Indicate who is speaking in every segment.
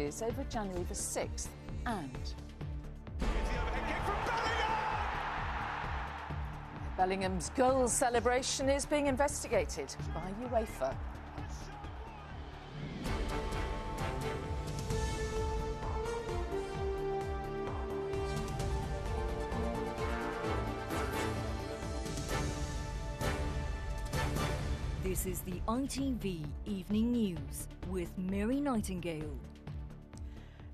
Speaker 1: matches over January the 6th and... Bellingham's goal celebration is being investigated by UEFA.
Speaker 2: This is the ITV Evening News with Mary Nightingale.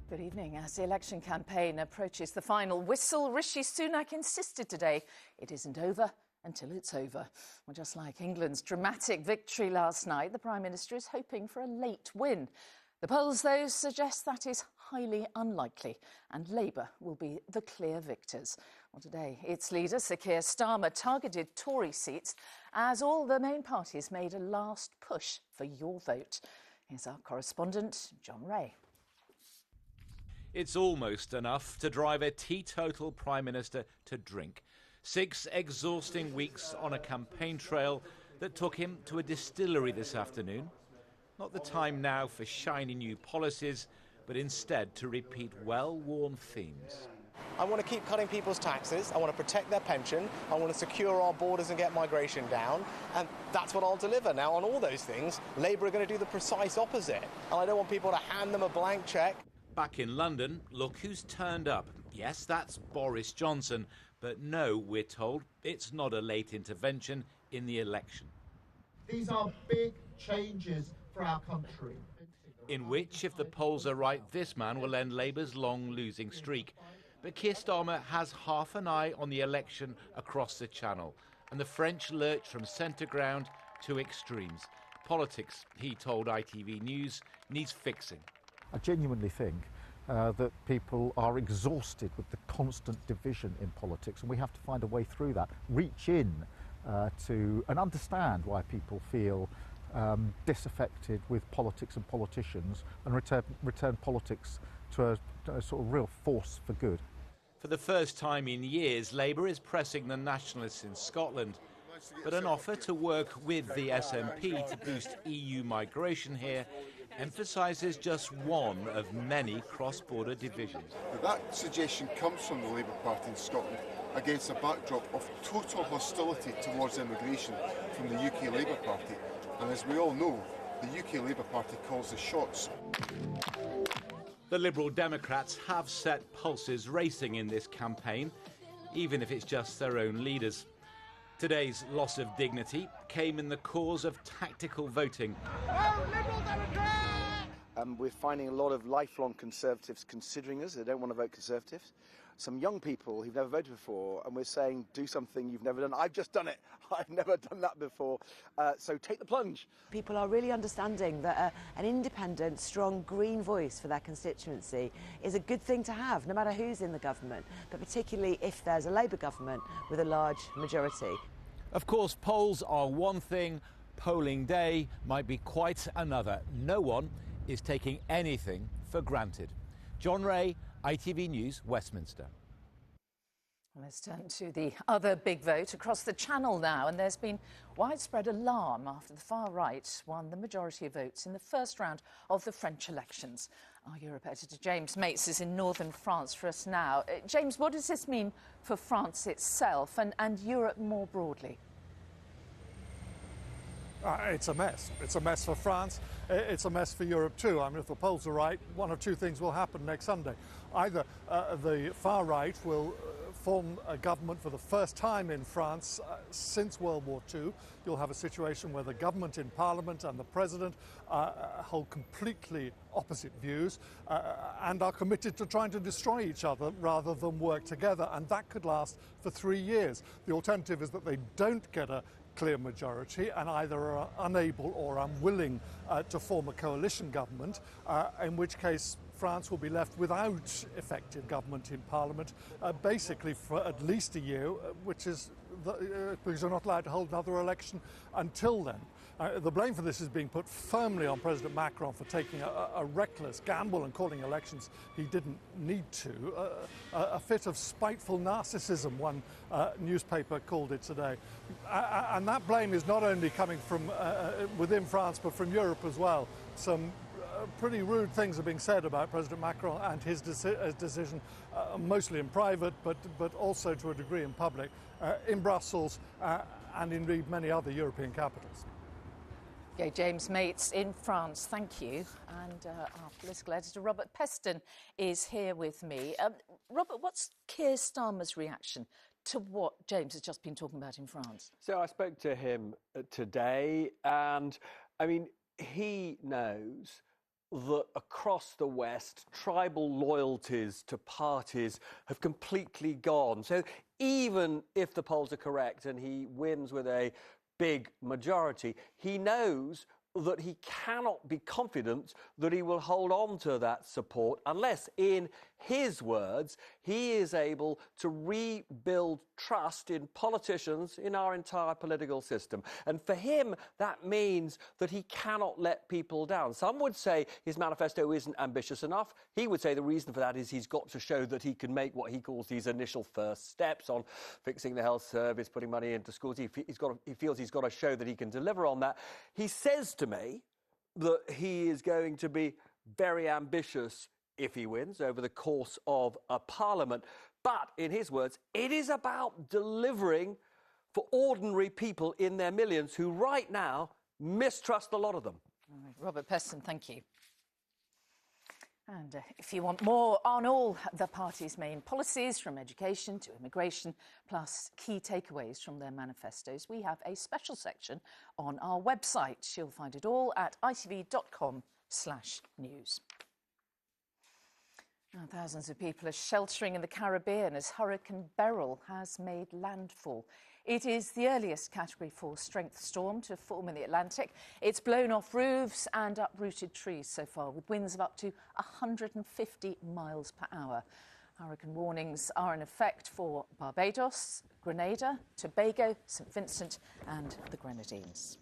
Speaker 1: Good evening. As the election campaign approaches the final whistle, Rishi Sunak insisted today it isn't over until it's over. Well, just like England's dramatic victory last night, the Prime Minister is hoping for a late win. The polls, though, suggest that is highly unlikely and Labour will be the clear victors. Well, today, its leader, Sir Keir Starmer, targeted Tory seats as all the main parties made a last push for your vote. Here's our correspondent, John Ray.
Speaker 3: It's almost enough to drive a teetotal Prime Minister to drink. 6 exhausting weeks on a campaign trail that took him to a distillery this afternoon. Not the time now for shiny new policies, but instead to repeat well-worn themes.
Speaker 4: I want to keep cutting people's taxes, I want to protect their pension, I want to secure our borders and get migration down, and that's what I'll deliver. Now, on all those things, Labour are going to do the precise opposite, and I don't want people to hand them a blank cheque.
Speaker 3: Back in London, look who's turned up. Yes, that's Boris Johnson, but no, we're told, it's not a late intervention in the election.
Speaker 5: These are big changes for our country.
Speaker 3: In which, if the polls are right, this man will end Labour's long losing streak. But Keir Starmer has half an eye on the election across the Channel, and the French lurch from centre ground to extremes. Politics, he told ITV News, needs fixing.
Speaker 6: I genuinely think that people are exhausted with the constant division in politics, and we have to find a way through that, reach in to and understand why people feel disaffected with politics and politicians, and return politics to a sort of real force for good.
Speaker 3: For the first time in years, Labour is pressing the Nationalists in Scotland. But an offer to work with the SNP to boost EU migration here emphasises just one of many cross-border divisions.
Speaker 7: That suggestion comes from the Labour Party in Scotland against a backdrop of total hostility towards immigration from the UK Labour Party. And as we all know, the UK Labour Party calls the shots.
Speaker 3: The Liberal Democrats have set pulses racing in this campaign, even if it's just their own leaders. Today's loss of dignity came in the cause of tactical voting.
Speaker 8: We're finding a lot of lifelong Conservatives considering us. They don't want to vote Conservative. Some young people who've never voted before, and we're saying, do something you've never done. I've just done it. I've never done that before. So take the plunge.
Speaker 9: People are really understanding that an independent, strong Green voice for their constituency is a good thing to have, no matter who's in the government, but particularly if there's a Labour government with a large majority.
Speaker 3: Of course, polls are one thing. Polling day might be quite another. No one is taking anything for granted. John Ray, ITV News, Westminster.
Speaker 1: Let's turn to the other big vote across the Channel now, and there's been widespread alarm after the far right won the majority of votes in the first round of the French elections. Our Europe editor James Mates is in northern France for us now. James, what does this mean for France itself and Europe more broadly?
Speaker 10: It's a mess. It's a mess for France. It's a mess for Europe too. I mean, if the polls are right, one of two things will happen next Sunday. Either the far right will form a government for the first time in France since World War II. You'll have a situation where the government in Parliament and the President hold completely opposite views and are committed to trying to destroy each other rather than work together. And that could last for 3 years. The alternative is that they don't get a clear majority and either are unable or unwilling to form a coalition government, in which case France will be left without effective government in Parliament, basically for at least a year, which is because they're not allowed to hold another election until then. The blame for this is being put firmly on President Macron for taking a reckless gamble and calling elections he didn't need to. A fit of spiteful narcissism, one newspaper called it today. And that blame is not only coming from within France, but from Europe as well. Some pretty rude things are being said about President Macron and his decision, mostly in private, but also to a degree in public, in Brussels and indeed many other European capitals.
Speaker 1: Okay, James Mates in France, thank you. And our political editor, Robert Peston, is here with me. Robert, what's Keir Starmer's reaction to what James has just been talking about in France?
Speaker 11: So I spoke to him today, and I mean, he knows that across the West, tribal loyalties to parties have completely gone. So even if the polls are correct and he wins with a big majority, he knows that he cannot be confident that he will hold on to that support unless, in his words, he is able to rebuild trust in politicians, in our entire political system. And for him, that means that he cannot let people down. Some would say his manifesto isn't ambitious enough. He would say the reason for that is he's got to show that he can make what he calls these initial first steps on fixing the health service, putting money into schools. He feels he's got to show that he can deliver on that. He says to me that he is going to be very ambitious if he wins over the course of a parliament. But, in his words, it is about delivering for ordinary people in their millions who right now mistrust a lot of them.
Speaker 1: All right, Robert Peston, thank you. And if you want more on all the party's main policies, from education to immigration, plus key takeaways from their manifestos, we have a special section on our website. You'll find it all at itv.com/news. Now, thousands of people are sheltering in the Caribbean as Hurricane Beryl has made landfall. It is the earliest Category 4 strength storm to form in the Atlantic. It's blown off roofs and uprooted trees so far, with winds of up to 150 miles per hour. Hurricane warnings are in effect for Barbados, Grenada, Tobago, St Vincent and the Grenadines.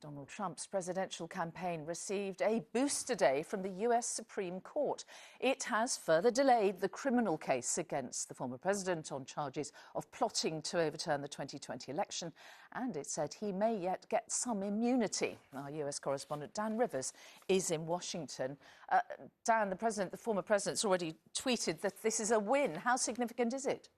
Speaker 1: Donald Trump's presidential campaign received a boost today from the US Supreme Court. It has further delayed the criminal case against the former president on charges of plotting to overturn the 2020 election, and it said he may yet get some immunity. Our US correspondent Dan Rivers is in Washington. Dan, the former president's already tweeted that this is a win. How significant is it?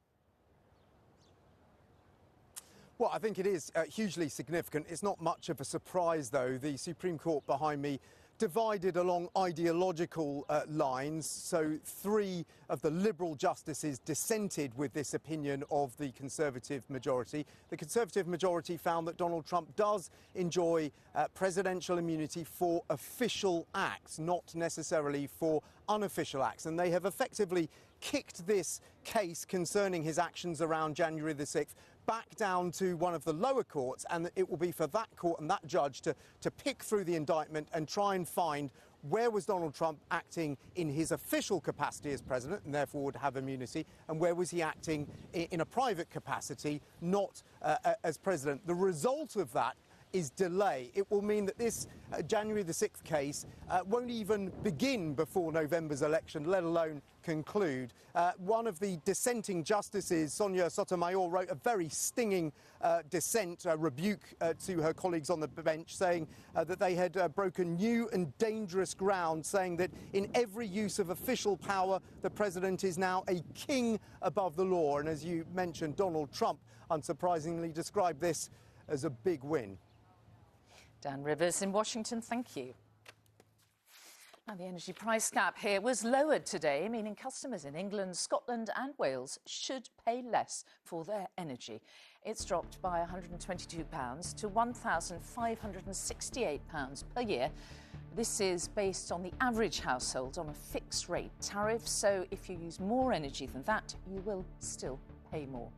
Speaker 12: Well, I think it is hugely significant. It's not much of a surprise, though. The Supreme Court behind me divided along ideological lines. So 3 of the Liberal justices dissented with this opinion of the Conservative majority. The Conservative majority found that Donald Trump does enjoy presidential immunity for official acts, not necessarily for unofficial acts. And they have effectively kicked this case concerning his actions around January the 6th back down to one of the lower courts, and it will be for that court and that judge to pick through the indictment and try and find where was Donald Trump acting in his official capacity as president and therefore would have immunity, and where was he acting in a private capacity, not as president. The result of that is delay. It will mean that this January the 6th case won't even begin before November's election, let alone conclude. One of the dissenting justices, Sonia Sotomayor, wrote a very stinging dissent, rebuke to her colleagues on the bench, saying that they had broken new and dangerous ground, saying that in every use of official power, the president is now a king above the law. And as you mentioned, Donald Trump, unsurprisingly, described this as a big win.
Speaker 1: Dan Rivers in Washington, thank you. Now, the energy price cap here was lowered today, meaning customers in England, Scotland and Wales should pay less for their energy. It's dropped by £122 to £1,568 per year. This is based on the average household on a fixed rate tariff, so if you use more energy than that, you will still pay more.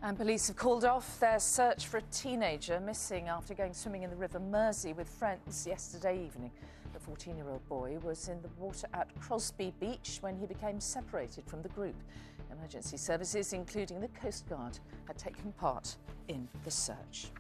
Speaker 1: And police have called off their search for a teenager missing after going swimming in the River Mersey with friends yesterday evening. The 14-year-old boy was in the water at Crosby Beach when he became separated from the group. Emergency services, including the Coast Guard, had taken part in the search.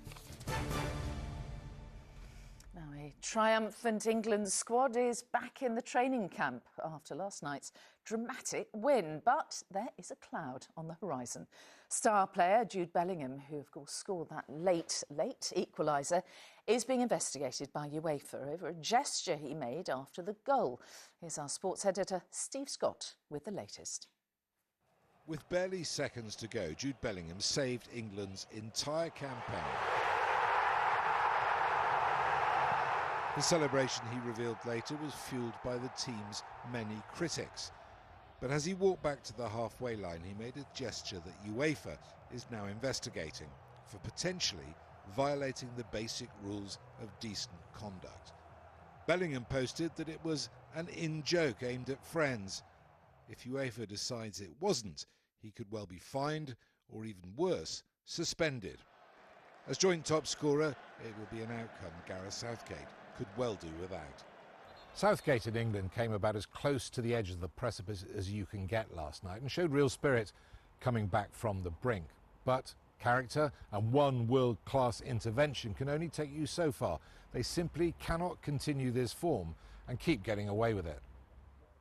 Speaker 1: Now, a triumphant England squad is back in the training camp after last night's dramatic win. But there is a cloud on the horizon. Star player Jude Bellingham, who of course scored that late equaliser, is being investigated by UEFA over a gesture he made after the goal. Here's our sports editor Steve Scott with the latest.
Speaker 13: With barely seconds to go, Jude Bellingham saved England's entire campaign. The celebration, he revealed later, was fueled by the team's many critics. But as he walked back to the halfway line, he made a gesture that UEFA is now investigating for potentially violating the basic rules of decent conduct. Bellingham posted that it was an in-joke aimed at friends. If UEFA decides it wasn't, he could well be fined or, even worse, suspended. As joint top scorer, it will be an outcome Gareth Southgate could well do without.
Speaker 14: Southgate in England came about as close to the edge of the precipice as you can get last night and showed real spirit coming back from the brink. But character and one world-class intervention can only take you so far. They simply cannot continue this form and keep getting away with it.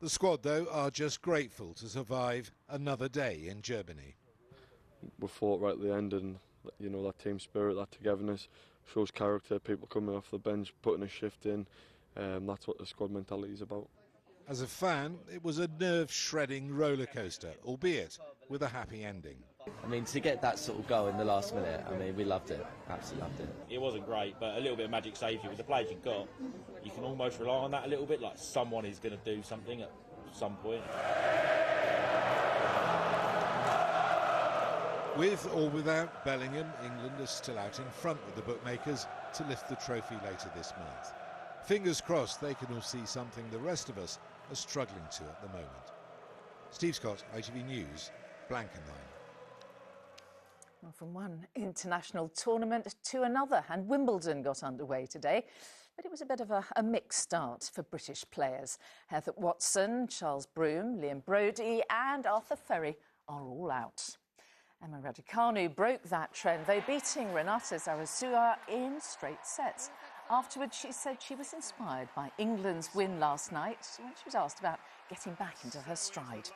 Speaker 13: The squad, though, are just grateful to survive another day in Germany.
Speaker 15: We fought right at the end, and you know, that team spirit, that togetherness shows character. People coming off the bench, putting a shift in. That's what the squad mentality is about.
Speaker 13: As a fan, it was a nerve-shredding roller coaster, albeit with a happy ending.
Speaker 16: I mean, to get that sort of goal in the last minute, I mean, we loved it, absolutely loved it.
Speaker 17: It wasn't great, but a little bit of magic saved you. With the players you've got, you can almost rely on that a little bit, like someone is going to do something at some point.
Speaker 13: With or without Bellingham, England is still out in front with the bookmakers to lift the trophy later this month. Fingers crossed they can all see something the rest of us are struggling to at the moment. Steve Scott, ITV News, Blankenheim.
Speaker 1: Well, from one international tournament to another, and Wimbledon got underway today. But it was a bit of a mixed start for British players. Heather Watson, Charles Broome, Liam Brodie and Arthur Ferry are all out. Emma Raducanu broke that trend, though beating Renata Zarazua in straight sets. Afterwards, she said she was inspired by England's win last night when she was asked about getting back into her stride.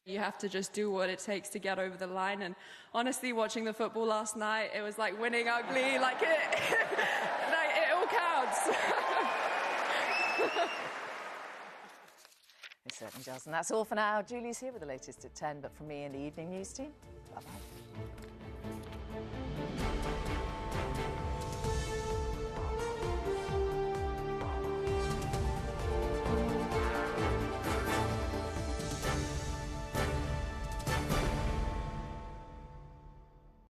Speaker 18: You have to just do what it takes to get over the line, and honestly, watching the football last night, it was like winning ugly, like it all counts.
Speaker 1: It certainly does, and that's all for now. Julie's here with the latest at 10, but from me and the Evening News team,